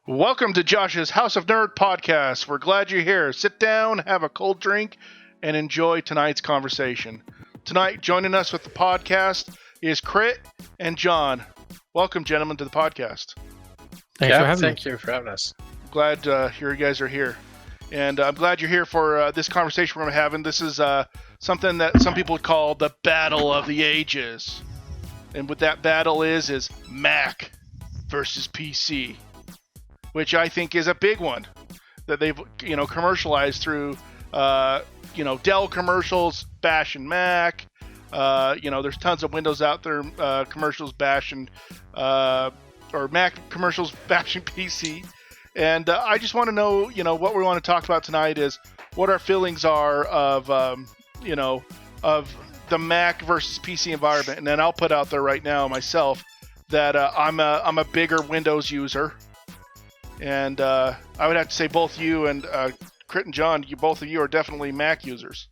Welcome to Josh's House of Nerd podcast. We're glad you're here. Sit down, have a cold drink, and enjoy tonight's conversation. Tonight, joining us with the podcast is Crit and John. Welcome, gentlemen, to the podcast. Thank you for having us. Glad you guys are here. And I'm glad you're here for this conversation we're going to have. And this is something that some people call the battle of the ages. And what that battle is Mac versus PC, which I think is a big one that they've commercialized through Dell commercials bashing Mac. There's tons of Windows out there commercials bashing or Mac commercials bashing PC. And I just want to know, what we want to talk about tonight is what our feelings are of the Mac versus PC environment. And then I'll put out there right now myself that I'm a bigger Windows user. And I would have to say both you and Crit and John, both of you are definitely Mac users.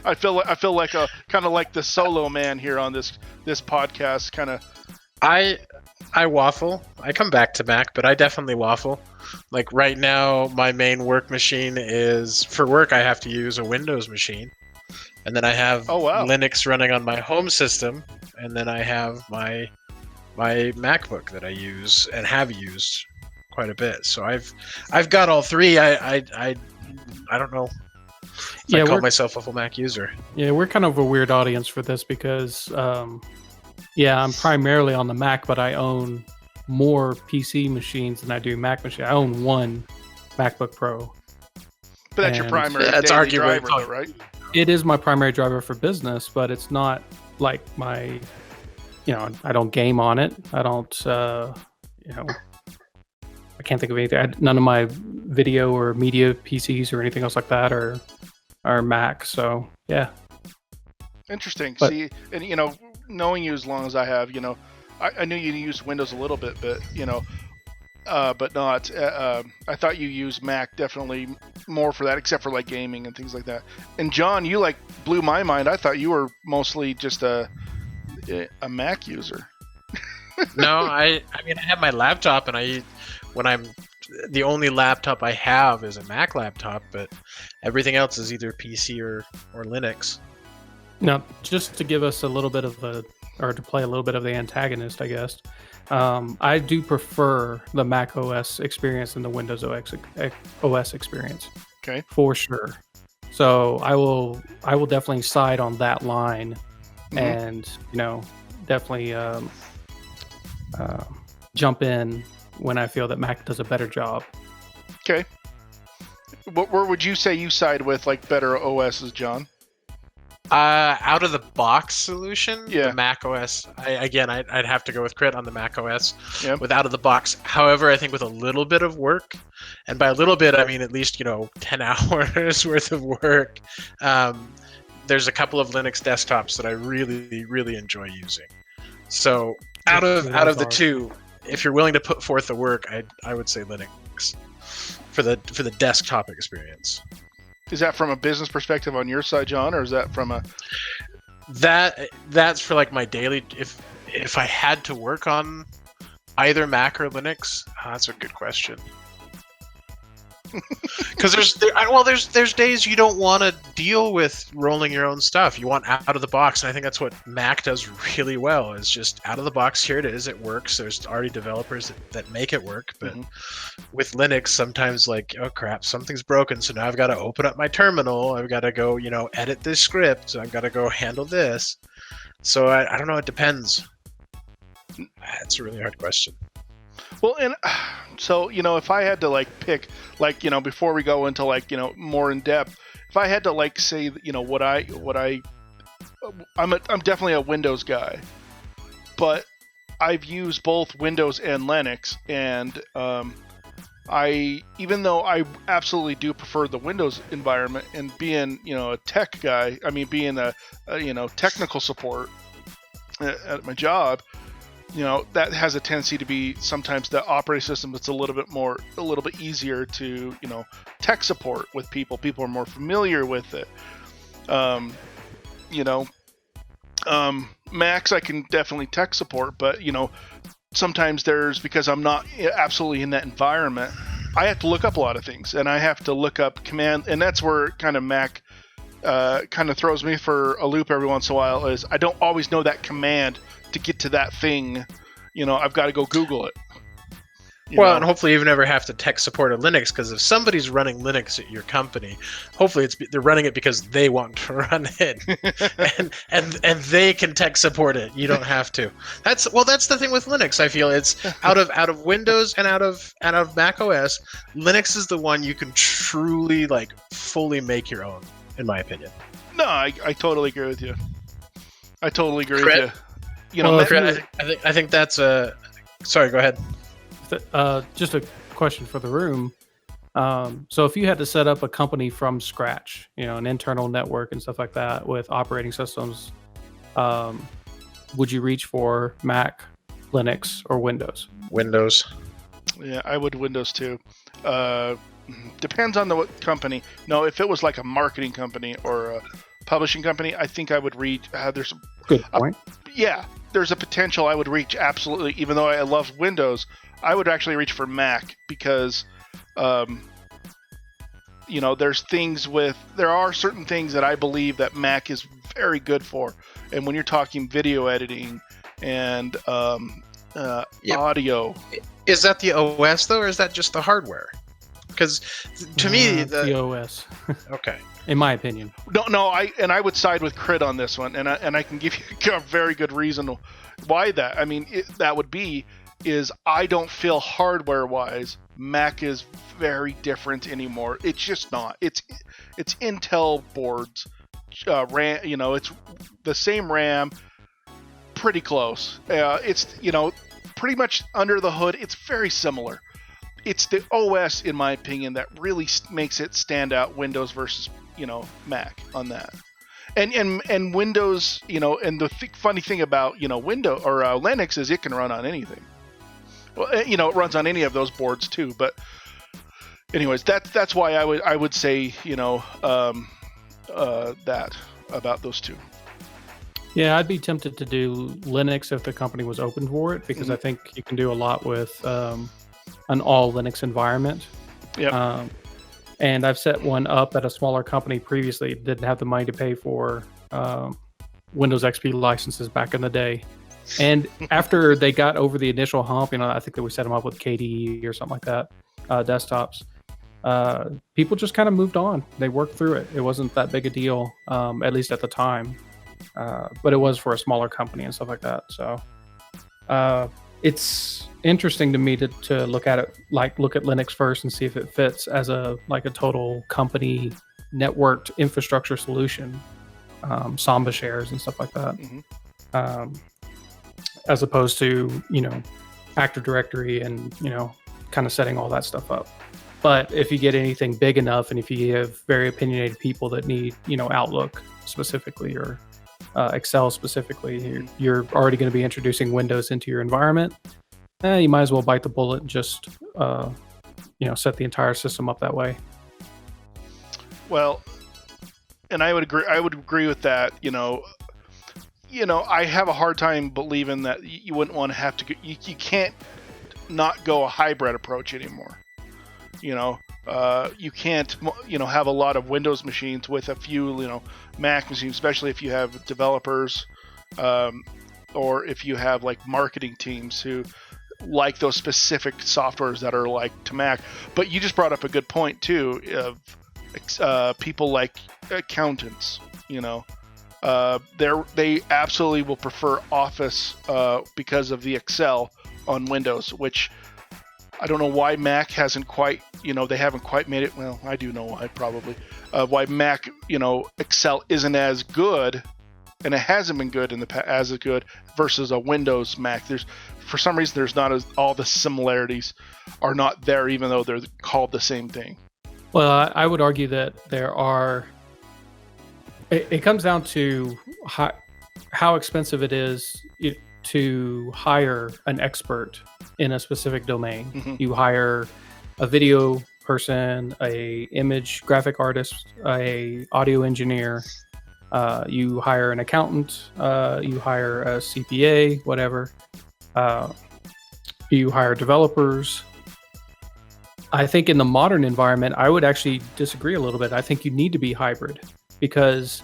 I feel like a kind of like the solo man here on this podcast. Kind of. I waffle. I come back to Mac, but I definitely waffle. Like right now, my main work machine is for work. I have to use a Windows machine, and then I have Linux running on my home system, and then I have my MacBook that I use and have used quite a bit. So I've got all three. I don't know. I call myself a full Mac user. Yeah, we're kind of a weird audience for this because, I'm primarily on the Mac, but I own more PC machines than I do Mac machines. I own one MacBook Pro. But that's your primary driver, though, right? It is my primary driver for business, but it's not like my, I don't game on it. I don't, I can't think of anything. None of my video or media PCs or anything else like that are Mac. So yeah. Interesting. See, and knowing you as long as I have, I knew you used Windows a little bit, but but not. I thought you used Mac definitely more for that, except for like gaming and things like that. And John, you blew my mind. I thought you were mostly just a Mac user. No, I mean I have my laptop, and the only laptop I have is a Mac laptop, but everything else is either PC or Linux. Now, just to give us a little bit to play a little bit of the antagonist, I guess, I do prefer the Mac OS experience than the Windows OS experience. Okay. For sure. So I will definitely side on that line, and definitely jump in when I feel that Mac does a better job. Okay. Where would you say you side with better OSs, John? Out of the box solution, yeah. The Mac OS. I'd have to go with Crit on the Mac OS. Yep. With out of the box. However, I think with a little bit of work, and by a little bit, I mean at least 10 hours worth of work. There's a couple of Linux desktops that I really, really enjoy using. So out of the two, if you're willing to put forth the work, I would say Linux for the desktop experience. Is that from a business perspective on your side, John, or is that from a... That's for my daily... If I had to work on either Mac or Linux, that's a good question. Because there's days you don't want to deal with rolling your own stuff. You want out of the box, and I think that's what Mac does really well. Is just out of the box. Here it is. It works. There's already developers that make it work. But with Linux, sometimes oh crap, something's broken. So now I've got to open up my terminal. I've got to go edit this script. I've got to go handle this. So I don't know. It depends. It's a really hard question. Well, and so, if I had to pick, before we go into more in depth, if I had to say, I'm definitely a Windows guy, but I've used both Windows and Linux, and even though I absolutely do prefer the Windows environment, and being, a tech guy, being a technical support at my job, that has a tendency to be sometimes the operating system that's a little bit easier to, tech support with people. People are more familiar with it. Macs I can definitely tech support, but sometimes because I'm not absolutely in that environment, I have to look up a lot of things, and I have to look up command, and that's where kind of Mac kind of throws me for a loop every once in a while. Is I don't always know that command to get to that thing. I've got to go Google it. And hopefully you never have to tech support a Linux, because if somebody's running Linux at your company, hopefully they're running it because they want to run it, and they can tech support it. You don't have to. That's the thing with Linux. I feel it's out of Windows and out of Mac OS. Linux is the one you can truly fully make your own, in my opinion. No, I totally agree with you. I totally agree Crit? with you. I think that's a. Sorry, go ahead. Just a question for the room. So if you had to set up a company from scratch, an internal network and stuff like that with operating systems, would you reach for Mac, Linux, or Windows? Windows. Yeah, I would Windows too. Depends on what company. No, if it was like a marketing company or a publishing company, I think I would reach. There's a good point. Yeah, there's a potential I would reach absolutely. Even though I love Windows, I would actually reach for Mac because, there are certain things that I believe that Mac is very good for. And when you're talking video editing and audio. Is that the OS though, or is that just the hardware? Because to me, the OS. Okay. In my opinion. No, I would side with Crit on this one, and I can give you a very good reason why that. I mean, that would be is I don't feel hardware-wise Mac is very different anymore. It's just not. It's Intel boards, RAM. It's the same RAM, pretty close. It's pretty much under the hood. It's very similar. It's the OS, in my opinion, that really makes it stand out. Windows versus Mac on that. And Windows, and the funny thing about Windows or Linux is it can run on anything. Well, it runs on any of those boards too. But anyways, that's why I would say that about those two. Yeah, I'd be tempted to do Linux if the company was open for it, because I think you can do a lot with an all Linux environment. Yep. And I've set one up at a smaller company previously. Didn't have the money to pay for Windows XP licenses back in the day. And after they got over the initial hump, I think that we set them up with KDE or something like that, desktops. People just kind of moved on. They worked through it. It wasn't that big a deal, at least at the time. But it was for a smaller company and stuff like that. So it's interesting to me to look at it, look at Linux first and see if it fits as a total company networked infrastructure solution, Samba shares and stuff like that. Mm-hmm. As opposed to, Active Directory and, kind of setting all that stuff up. But if you get anything big enough, and if you have very opinionated people that need, Outlook specifically or Excel specifically, you're already going to be introducing Windows into your environment. You might as well bite the bullet and just, set the entire system up that way. Well, and I would agree with that. I have a hard time believing that you wouldn't want to have to. You can't not go a hybrid approach anymore. You can't, have a lot of Windows machines with a few, Mac machines, especially if you have developers, or if you have marketing teams who like those specific softwares that are to Mac. But you just brought up a good point too of people like accountants. They absolutely will prefer Office because of the Excel on Windows, which I don't know why Mac hasn't quite, they haven't quite made it. Well, I do know why, probably. Why Mac, Excel isn't as good, and it hasn't been good in the past as good versus a Windows Mac. For some reason, there's not all the similarities are not there, even though they're called the same thing. Well, I would argue that there are. It comes down to how expensive it is to hire an expert in a specific domain. Mm-hmm. You hire a video person, a image graphic artist, a audio engineer. You hire an accountant. You hire a CPA, whatever. Do you hire developers? I think in the modern environment, I would actually disagree a little bit. I think you need to be hybrid, because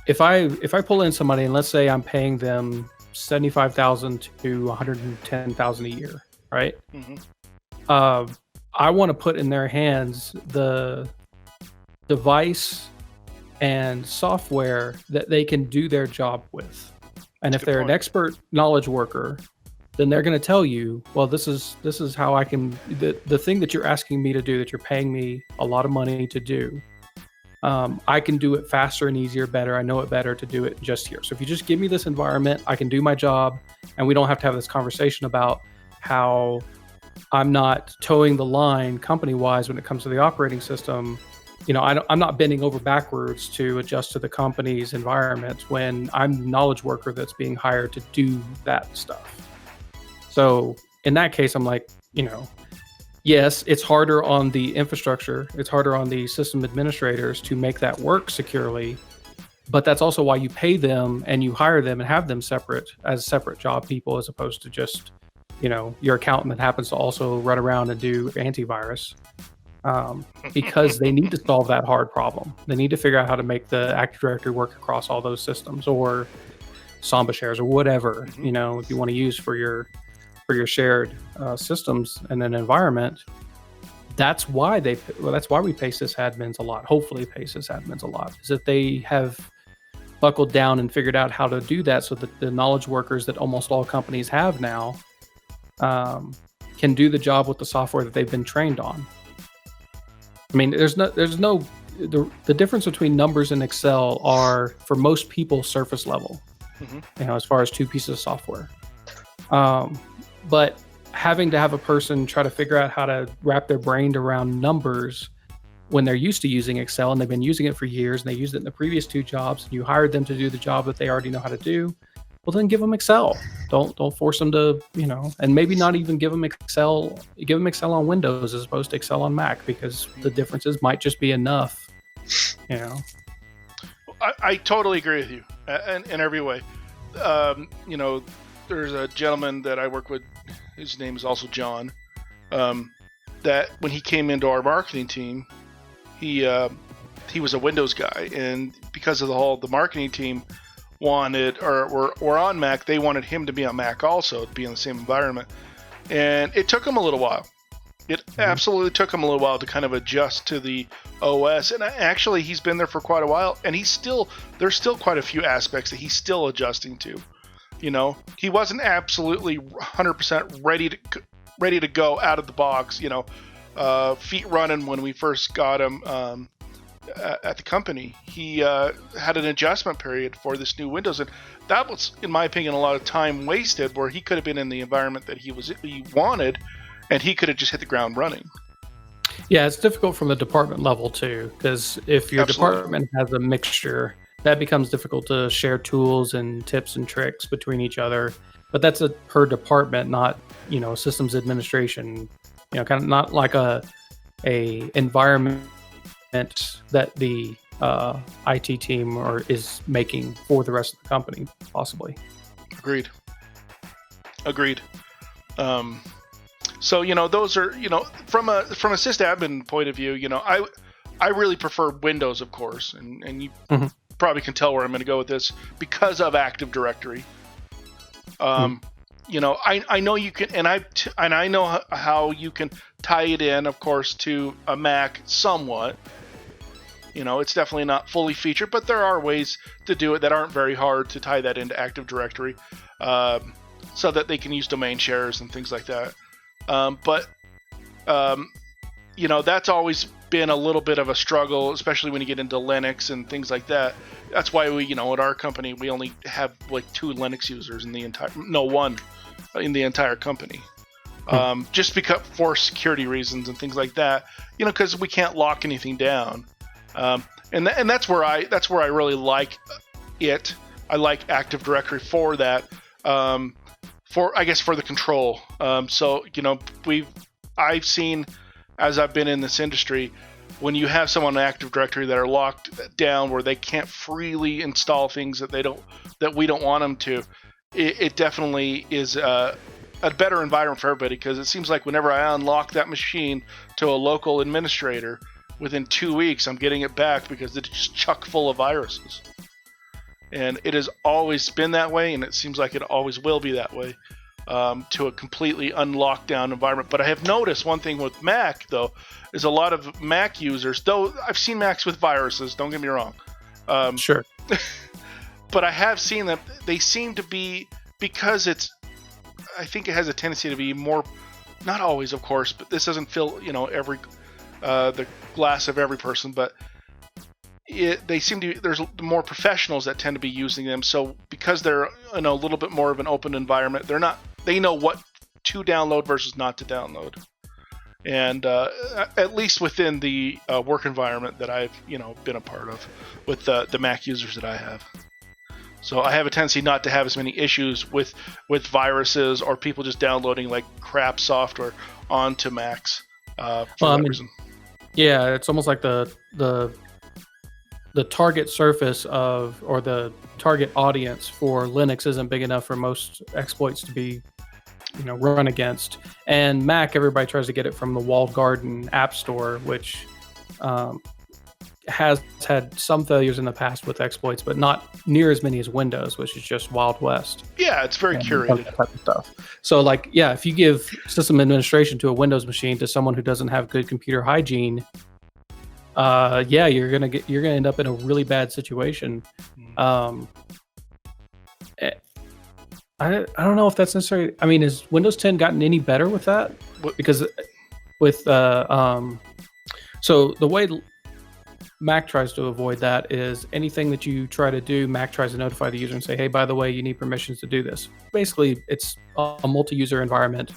if I pull in somebody and let's say I'm paying them $75,000 to $110,000 a year, right? Mm-hmm. I want to put in their hands the device and software that they can do their job with. And if they're an expert knowledge worker, then they're going to tell you, well, this is how I can, the thing that you're asking me to do, that you're paying me a lot of money to do, I can do it faster and easier, better. I know it better to do it just here. So if you just give me this environment, I can do my job, and we don't have to have this conversation about how I'm not towing the line company-wise when it comes to the operating system. You know, I'm not bending over backwards to adjust to the company's environment when I'm the knowledge worker that's being hired to do that stuff. So in that case, I'm like, you know, yes, it's harder on the infrastructure. It's harder on the system administrators to make that work securely. But that's also why you pay them and you hire them and have them separate as separate job people, as opposed to just, you know, your accountant that happens to also run around and do antivirus. Because they need to solve that hard problem. They need to figure out how to make the Active Directory work across all those systems, or Samba shares, or whatever, you know, if you want to use for your shared systems and an environment. That's why we pay sysadmins a lot. Hopefully pay sysadmins a lot, is that they have buckled down and figured out how to do that, so that the knowledge workers that almost all companies have now can do the job with the software that they've been trained on. I mean, the difference between numbers and Excel are, for most people, surface level, you know, as far as two pieces of software. But having to have a person try to figure out how to wrap their brain around numbers when they're used to using Excel and they've been using it for years, and they used it in the previous two jobs, and you hired them to do the job that they already know how to do, well, then give them Excel. Don't force them to, you know, and maybe not even give them Excel. Give them Excel on Windows as opposed to Excel on Mac, because the differences might just be enough, you know. I totally agree with you in every way. You know, there's a gentleman that I work with, his name is also John, that when he came into our marketing team, he was a Windows guy, and because of the marketing team wanted, or were on Mac, they wanted him to be on Mac also, to be in the same environment. And it took him a little while. It absolutely took him a little while to kind of adjust to the OS. And actually, he's been there for quite a while, and there's still quite a few aspects that he's still adjusting to. You know, he wasn't absolutely 100% ready to go out of the box, you know, feet running when we first got him at the company. He had an adjustment period for this new Windows, and that was, in my opinion, a lot of time wasted, where he could have been in the environment that he wanted, and he could have just hit the ground running. Yeah, it's difficult from the department level too, because if your department has a mixture, that becomes difficult to share tools and tips and tricks between each other. But that's a per department, not, you know, systems administration. You know, kind of not like a environment that the IT team is making for the rest of the company, possibly. Agreed. So, you know, those are, you know, from a sysadmin point of view, you know, I really prefer Windows, of course, and you probably can tell where I'm going to go with this, because of Active Directory. You know, I know you can, and I know how you can tie it in, of course, to a Mac somewhat. You know, it's definitely not fully featured, but there are ways to do it that aren't very hard to tie that into Active Directory, so that they can use domain shares and things like that. You know, that's always been a little bit of a struggle, especially when you get into Linux and things like that. That's why we, you know, at our company, we only have like one in the entire company. Just because, for security reasons and things like that, you know, because we can't lock anything down. And that's where I really like it. I like Active Directory for that. For the control. So, you know, I've seen, as I've been in this industry, when you have someone in Active Directory that are locked down where they can't freely install things that we don't want them to, it definitely is a better environment for everybody, because it seems like whenever I unlock that machine to a local administrator, within 2 weeks I'm getting it back because it's just chock full of viruses. And it has always been that way, and it seems like it always will be that way, to a completely unlocked down environment. But I have noticed one thing with Mac, though, is a lot of Mac users, though I've seen Macs with viruses, don't get me wrong. Sure. But I have seen that they seem to be, because I think it has a tendency to be more, not always, of course, but this doesn't fill, every the glass of every person, but they seem to, there's more professionals that tend to be using them. So because they're in a little bit more of an open environment, they know what to download versus not to download. And at least within the work environment that I've been a part of with the Mac users that I have. So I have a tendency not to have as many issues with viruses or people just downloading like crap software onto Macs for that reason. Yeah, it's almost like the target surface or the target audience for Linux isn't big enough for most exploits to be run against. And Mac, everybody tries to get it from the walled garden app store, which has had some failures in the past with exploits, but not near as many as Windows, which is just Wild West. Yeah, it's very curated. That type of stuff. So if you give system administration to a Windows machine to someone who doesn't have good computer hygiene, you're gonna end up in a really bad situation. I don't know if that's necessary. I mean, has Windows 10 gotten any better with that? Because with so the way Mac tries to avoid that is anything that you try to do, Mac tries to notify the user and say, hey, by the way, you need permissions to do this. Basically, it's a multi-user environment.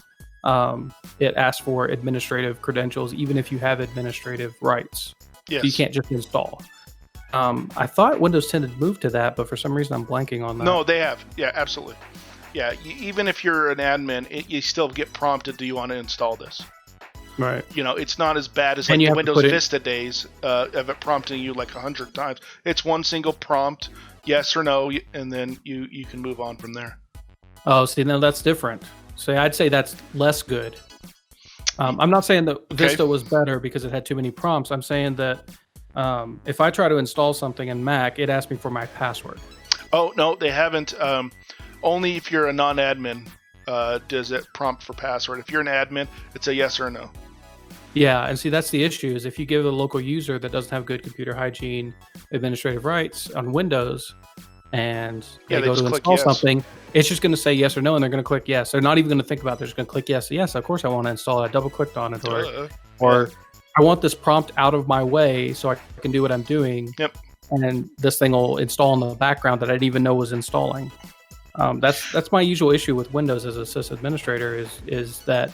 It asks for administrative credentials, even if you have administrative rights. Yes. So you can't just install. I thought Windows 10 had moved to that, but for some reason I'm blanking on that. No, they have. Yeah, absolutely. Yeah, even if you're an admin, you still get prompted, do you want to install this? Right. It's not as bad as like the Windows Vista days of it prompting you like 100 times. It's one single prompt, yes or no, and then you can move on from there. Oh, see, now that's different. So I'd say that's less good. I'm not saying that Vista was better because it had too many prompts. I'm saying that if I try to install something in Mac, it asks me for my password. Oh, no, they haven't. Only if you're a non-admin does it prompt for password. If you're an admin, it's a yes or a no. Yeah, and see, that's the issue, is if you give a local user that doesn't have good computer hygiene, administrative rights on Windows, and they go to install something, it's just going to say yes or no, and they're going to click yes. They're not even going to think about it. They're just going to click yes. Yes, of course I want to install it. I double-clicked on it. Or I want this prompt out of my way so I can do what I'm doing. Yep. And this thing will install in the background that I didn't even know was installing. That's my usual issue with Windows as a sysadministrator is that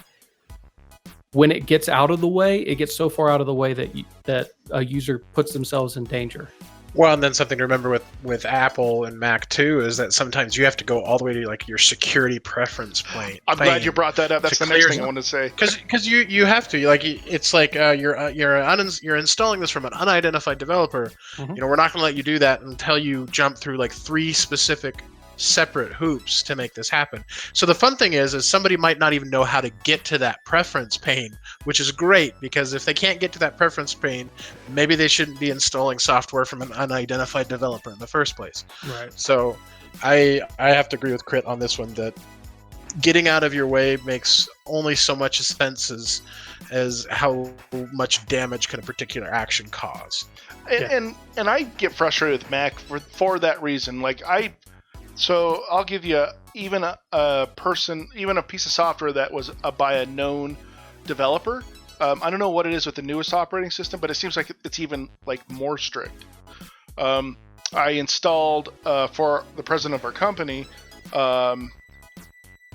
when it gets out of the way, it gets so far out of the way that a user puts themselves in danger. Well, and then something to remember with Apple and Mac too is that sometimes you have to go all the way to like your security preference plane. I'm glad you brought that up. That's the next thing I want to say. Because you have to, like, it's like you're installing this from an unidentified developer. Mm-hmm. We're not going to let you do that until you jump through like 3 specific separate hoops to make this happen. So the fun thing is somebody might not even know how to get to that preference pane, which is great, because if they can't get to that preference pane, maybe they shouldn't be installing software from an unidentified developer in the first place. Right. So I have to agree with Crit on this one, that getting out of your way makes only so much sense as how much damage can a particular action cause. And I get frustrated with Mac for that reason. So I'll give you even a piece of software that was by a known developer. I don't know what it is with the newest operating system, but it seems like it's even more strict. I installed for the president of our company.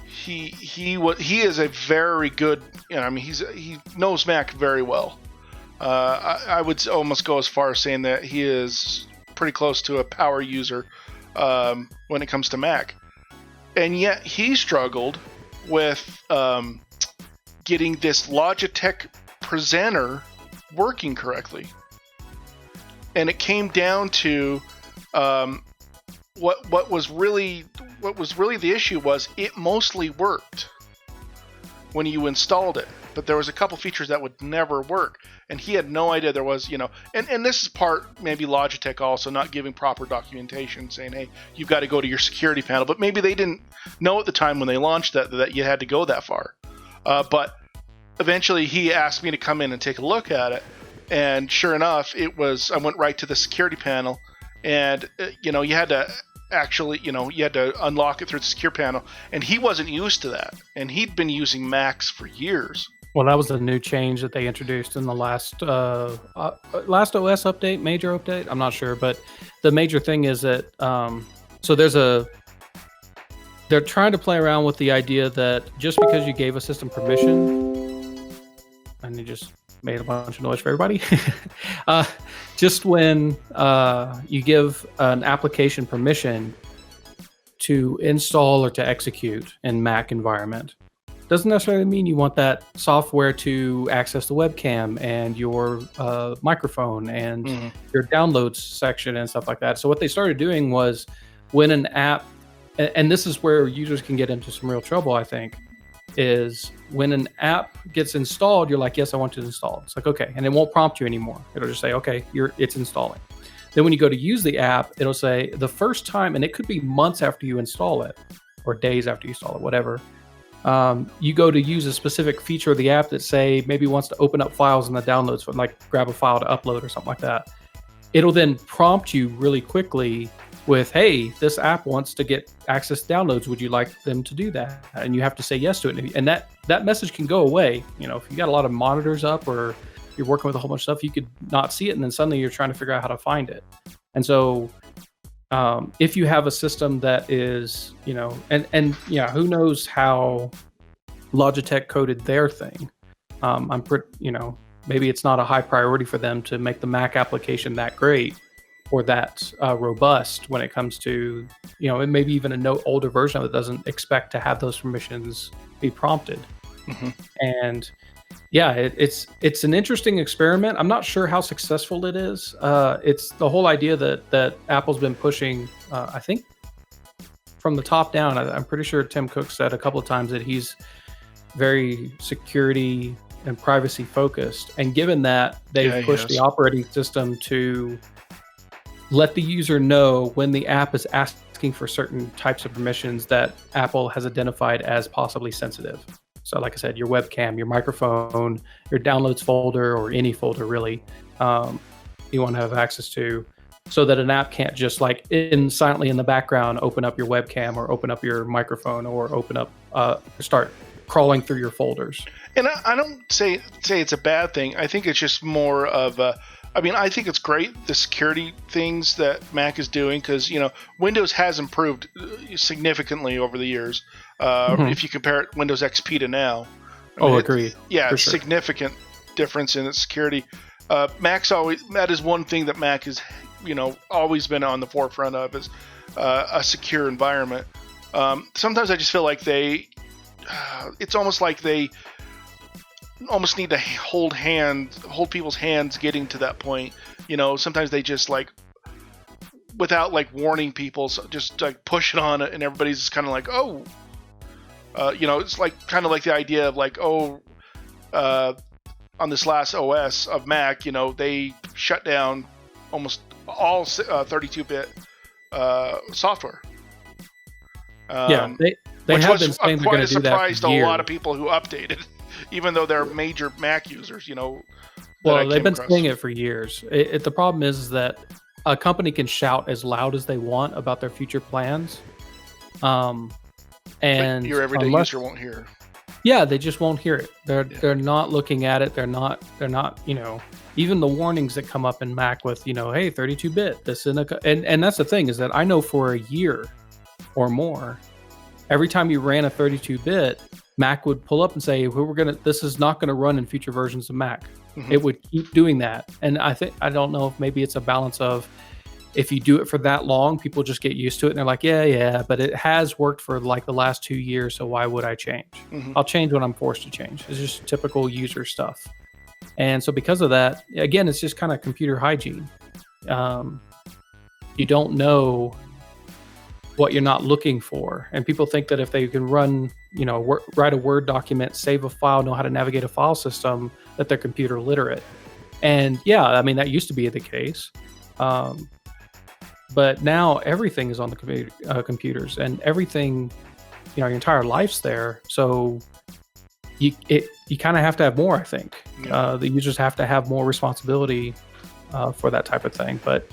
He is a very good. He knows Mac very well. I would almost go as far as saying that he is pretty close to a power user. When it comes to Mac, and yet he struggled with getting this Logitech presenter working correctly, and it came down to what was really the issue was it mostly worked. when you installed it, but there was a couple features that would never work, and he had no idea there was, and this is part maybe Logitech also not giving proper documentation, saying, hey, you've got to go to your security panel, but maybe they didn't know at the time when they launched that you had to go that far. But eventually he asked me to come in and take a look at it, and sure enough, I went right to the security panel, and you had to actually, you had to unlock it through the secure panel, and he wasn't used to that, and he'd been using Macs for years. Well, that was a new change that they introduced in the last OS update, major update. I'm not sure, but the major thing is that they're trying to play around with the idea that just because you gave a system permission, and you just made a bunch of noise for everybody. Just when you give an application permission to install or to execute in Mac environment, doesn't necessarily mean you want that software to access the webcam and your microphone and your downloads section and stuff like that. So what they started doing was when an app, and this is where users can get into some real trouble, I think, is when an app gets installed, you're like, yes, I want to install. It's like, okay. And it won't prompt you anymore. It'll just say, okay, it's installing. Then when you go to use the app, it'll say the first time, and it could be months after you install it or days after you install it, whatever. You go to use a specific feature of the app that say maybe wants to open up files in the downloads, like grab a file to upload or something like that. It'll then prompt you really quickly with, hey, this app wants to get access to downloads. Would you like them to do that? And you have to say yes to it. And that message can go away. If you got a lot of monitors up or you're working with a whole bunch of stuff, you could not see it. And then suddenly you're trying to figure out how to find it. And so if you have a system that is, who knows how Logitech coded their thing. I'm pretty, maybe it's not a high priority for them to make the Mac application that great or that robust when it comes to, and maybe even a older version of it doesn't expect to have those permissions be prompted. And yeah, it's an interesting experiment. I'm not sure how successful it is. It's the whole idea that Apple's been pushing, I think from the top down. I'm pretty sure Tim Cook said a couple of times that he's very security and privacy focused. And given that they've pushed the operating system to let the user know when the app is asking for certain types of permissions that Apple has identified as possibly sensitive. So like I said, your webcam, your microphone, your downloads folder, or any folder really, you want to have access to, so that an app can't just like silently in the background open up your webcam or open up your microphone or open up, start crawling through your folders. And I don't say it's a bad thing. I think it's just more of a, I think it's great, the security things that Mac is doing, because, Windows has improved significantly over the years. If you compare it Windows XP to now. Agreed. Yeah, it's significant difference in its security. That is one thing that Mac has, always been on the forefront of, is a secure environment. Sometimes I just feel like it's almost like they almost need to hold people's hands getting to that point. Sometimes they just without warning people, so just push it on it, and everybody's just kind of like, oh, it's kind of like the idea of on this last OS of Mac, they shut down almost all 32-bit software. They have been saying they're going to do that. Quite a surprise to a lot of people who updated, even though they're major Mac users. Well, they've been saying it for years. The problem is that a company can shout as loud as they want about their future plans, and but your everyday user won't hear. Yeah, they just won't hear it. They're not looking at it. They're not. Even the warnings that come up in Mac with, hey, 32-bit. This and that's the thing, is that I know for a year or more, every time you ran a 32-bit, Mac would pull up and say, this is not going to run in future versions of Mac. It would keep doing that. And I don't know if maybe it's a balance of, if you do it for that long, people just get used to it and they're like, yeah, but it has worked for the last 2 years, so why would I change? I'll change when I'm forced to change. It's just typical user stuff. And so because of that, again, it's just kind of computer hygiene. You don't know what you're not looking for. And people think that if they can run, write a Word document, save a file, know how to navigate a file system, that they're computer literate. And yeah, I mean, that used to be the case. But now everything is on the computers, and everything, your entire life's there. So you kind of have to have more, I think. Yeah. The users have to have more responsibility for that type of thing. But,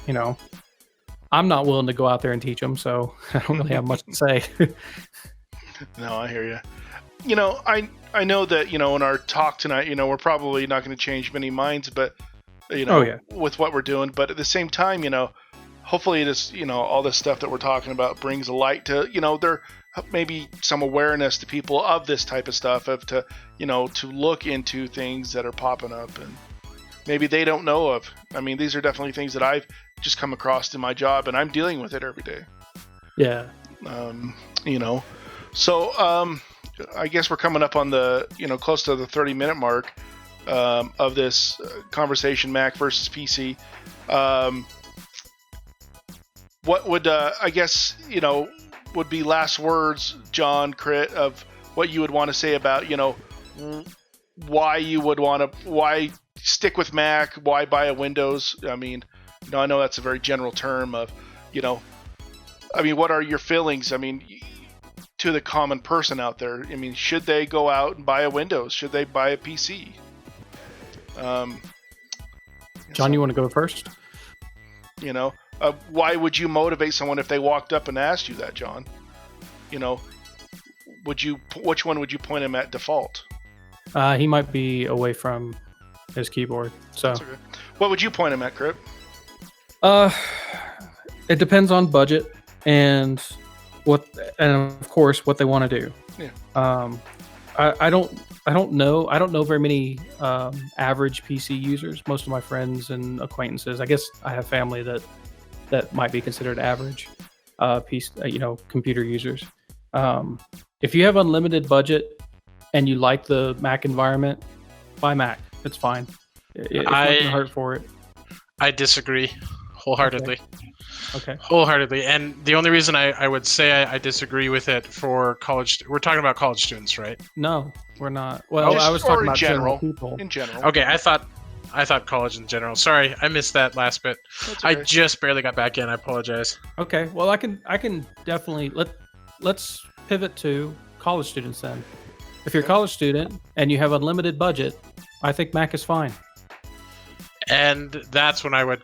I'm not willing to go out there and teach them, so I don't really have much to say. No, I hear you. I know that, in our talk tonight, we're probably not going to change many minds, but, with what we're doing. But at the same time, hopefully this, all this stuff that we're talking about brings a light to, there maybe some awareness to people of this type of stuff, to look into things that are popping up and maybe they don't know of. I mean, these are definitely things that I've just come across in my job, and I'm dealing with it every day. Yeah. So I guess we're coming up on the, close to the 30-minute mark of this conversation, Mac versus PC. What would, I guess, would be last words, John, Crit, of what you would want to say about, why stick with Mac, why buy a Windows? I mean, I know that's a very general term of, what are your feelings? I mean, to the common person out there, I mean, should they go out and buy a Windows? Should they buy a PC? John, you want to go first? Why would you motivate someone if they walked up and asked you that, John? Which one would you point him at default? He might be away from his keyboard. So, okay. What would you point him at, Crip? It depends on budget and of course what they want to do. Yeah. I don't know very many average PC users. Most of my friends and acquaintances, I guess I have family that might be considered average computer users. If you have unlimited budget and you like the Mac environment, buy Mac. It's fine. It's nothing hard for it. I disagree wholeheartedly. Okay. Wholeheartedly. And the only reason I would say I disagree with it for college, we're talking about college students, right? No, we're not. Well, I was talking about general people. In general. Okay, I thought college in general. Sorry, I missed that last bit. Okay. I just barely got back in. I apologize. Okay. Well, I can definitely let's pivot to college students then. If you're a college student and you have unlimited budget, I think Mac is fine. And that's when I would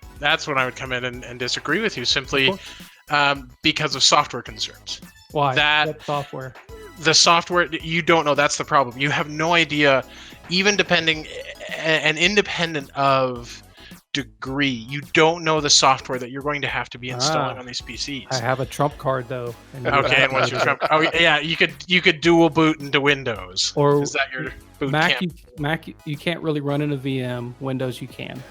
come in and disagree with you, simply because of software concerns. Why? What software? The software, you don't know. That's the problem. You have no idea, even depending and independent of degree, you don't know the software that you're going to have to be installing on these PCs. I have a Trump card though. Okay, and what's your Trump? Oh yeah, you could dual boot into Windows. Or is that your boot Mac? camp? Mac, you can't really run in a VM. Windows, you can.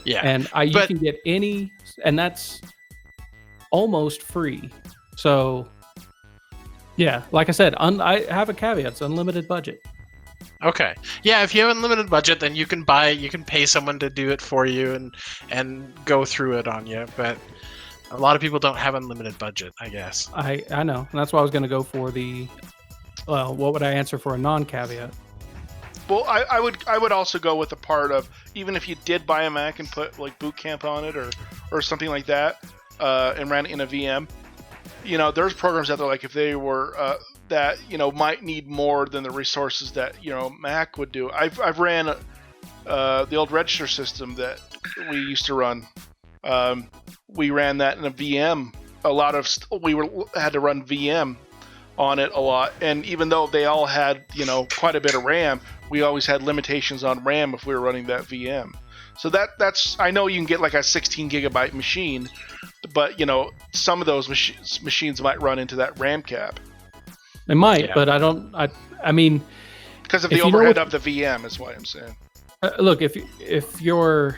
Yeah, and you can get any, and that's almost free. So, yeah, like I said, I have a caveat: it's unlimited budget. Okay, yeah, if you have unlimited budget, then you can pay someone to do it for you and go through it on you. But a lot of people don't have unlimited budget, I guess. I know, and that's why I was going to go for the. Well, what would I answer for a non-caveat? Well, I would also go with the part of, even if you did buy a Mac and put like Boot Camp on it or something like that, and ran it in a VM, there's programs out there, like if they were that might need more than the resources that Mac would do. I've ran the old register system that we used to run. We ran that in a VM. Had to run VM on it a lot, and even though they all had quite a bit of RAM, we always had limitations on RAM if we were running that VM. So that's I know you can get like a 16 gigabyte machine, but some of those machines might run into that RAM cap. They might, yeah. But I mean, because of the overhead of the VM is what I'm saying. Look, if your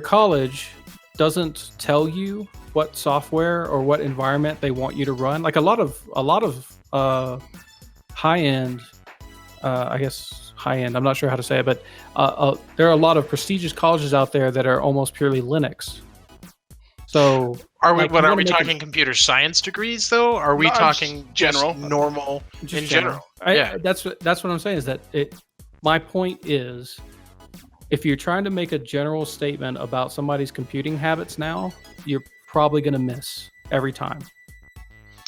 college doesn't tell you what software or what environment they want you to run, like a lot of high end, I guess high end, I'm not sure how to say it, but there are a lot of prestigious colleges out there that are almost purely Linux. So Are we? Like, What you are wanna we make talking? Computer science degrees, though? Are we No, I'm just talking general. just normal Just in general? Yeah, that's what I'm saying. Is that it? My point is, if you're trying to make a general statement about somebody's computing habits now, you're probably going to miss every time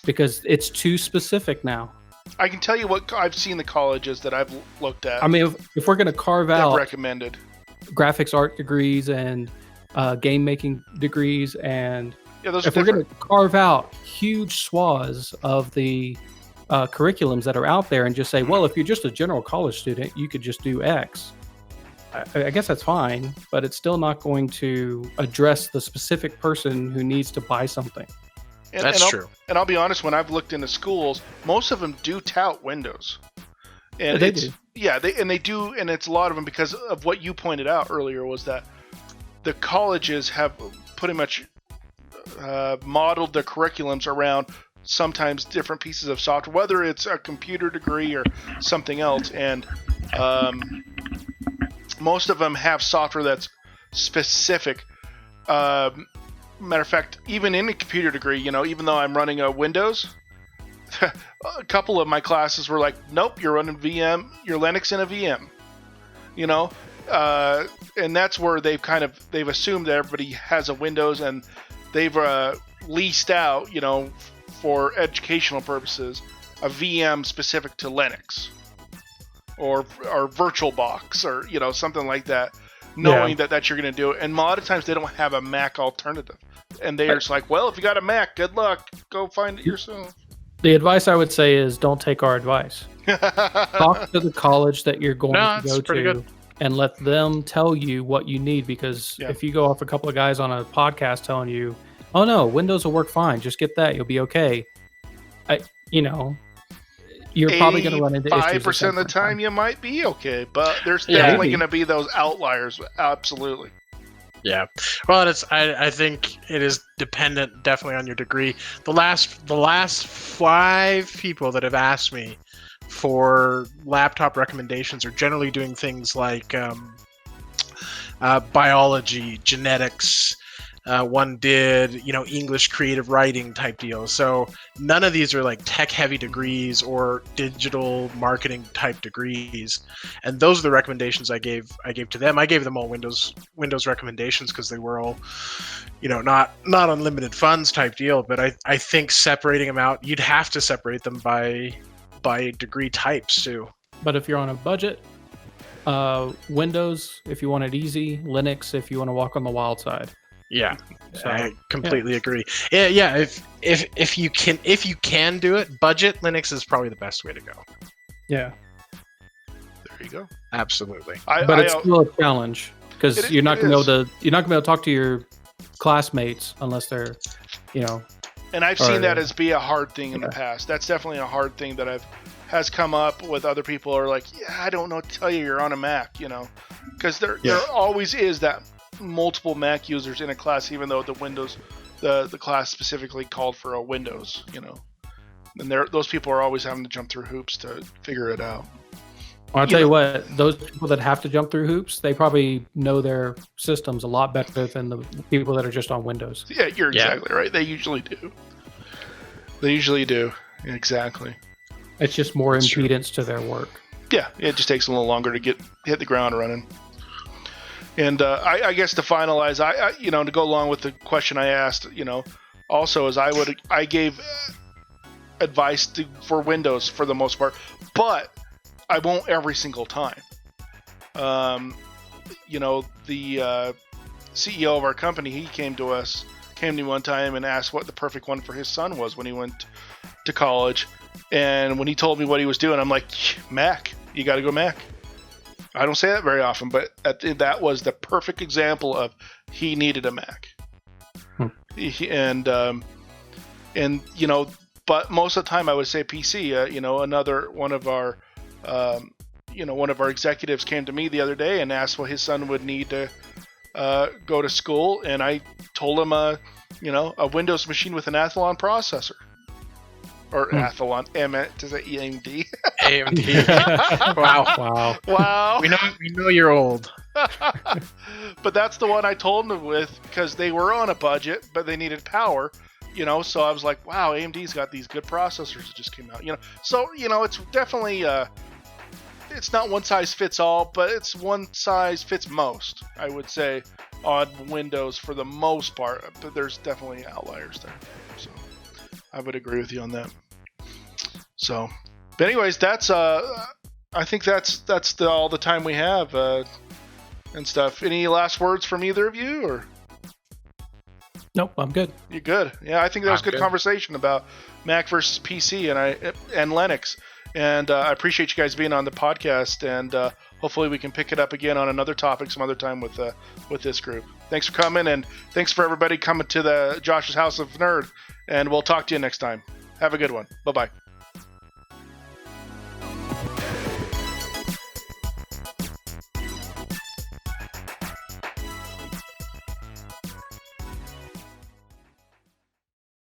because it's too specific now. I can tell you what I've seen the colleges that I've looked at I mean, if we're going to carve that out recommended. graphics art degrees and game making degrees, and Yeah, those are if we're different. going to carve out huge swaths of the curriculums that are out there and just say, well, if you're just a general college student, you could just do X. I guess that's fine, but it's still not going to address the specific person who needs to buy something. That's true. And I'll be honest, when I've looked into schools, most of them do tout Windows. And They it's, do. Yeah, they do, and it's a lot of them because of what you pointed out earlier was that the colleges have pretty much modeled their curriculums around sometimes different pieces of software, whether it's a computer degree or something else, and most of them have software that's specific. Matter of fact, even in a computer degree, even though I'm running a Windows, a couple of my classes were like, nope, you're running VM, you're Linux in a VM, and that's where they've assumed that everybody has a Windows, and they've leased out, for educational purposes, a VM specific to Linux or VirtualBox or something like that, knowing that you're going to do it. And a lot of times they don't have a Mac alternative, and they're just like, well, if you got a Mac, good luck, go find it yourself. The advice I would say is don't take our advice. Talk to the college that you're going to go to good. and let them tell you what you need, because if you go off a couple of guys on a podcast telling you, oh no, Windows will work fine, just get that, you'll be okay. You're probably going to run into issues. 5% of the time you might be okay, but there's definitely going to be those outliers. Absolutely. Yeah. Well, I think it is dependent definitely on your degree. The last 5 people that have asked me for laptop recommendations are generally doing things like biology, genetics. One did, English creative writing type deals. So none of these are like tech heavy degrees or digital marketing type degrees. And those are the recommendations I gave to them. I gave them all Windows recommendations because they were all, not unlimited funds type deal. But I think separating them out, you'd have to separate them by degree types too. But if you're on a budget, Windows if you want it easy, Linux if you want to walk on the wild side. Yeah, So, I completely agree. Yeah. If you can do it, budget Linux is probably the best way to go. Yeah, There you go. Absolutely. but it's still a challenge because you're not going to be able to talk to your classmates unless they're, And I've seen that as be a hard thing in the past. That's definitely a hard thing that has come up with other people are like, I don't know what to tell you, you're on a Mac, because there always is that multiple Mac users in a class, even though the Windows, the class specifically called for a Windows, and those people are always having to jump through hoops to figure it out. Well, I'll tell you what, those people that have to jump through hoops, they probably know their systems a lot better than the people that are just on Windows. Yeah, you're exactly right. They usually do. Exactly. It's just more impedance to their work. Yeah, it just takes a little longer to hit the ground running. And I guess to finalize, I to go along with the question I asked, also is I gave advice for Windows for the most part, but I won't every single time. The CEO of our company, he came to me one time and asked what the perfect one for his son was when he went to college. And when he told me what he was doing, I'm like, Mac, you got to go Mac. I don't say that very often, but that was the perfect example of he needed a Mac. But most of the time I would say PC. Another one of our, one of our executives came to me the other day and asked what his son would need to go to school, and I told him a Windows machine with an Athlon processor, or Athlon. Does it AMD? AMD. Wow. Wow. We know you're old. But that's the one I told them with because they were on a budget, but they needed power. So I was like, wow, AMD's got these good processors that just came out. So it's definitely it's not one size fits all, but it's one size fits most, I would say, on Windows for the most part. But there's definitely outliers there. So I would agree with you on that. So, but anyways, that's I think that's all the time we have and stuff. Any last words from either of you, or? Nope, I'm good. You're good. Yeah, I think that was a good conversation about Mac versus PC and Linux. And I appreciate you guys being on the podcast, and hopefully we can pick it up again on another topic some other time with this group. Thanks for coming, and thanks for everybody coming to the Josh's House of Nerd, and we'll talk to you next time. Have a good one. Bye-bye.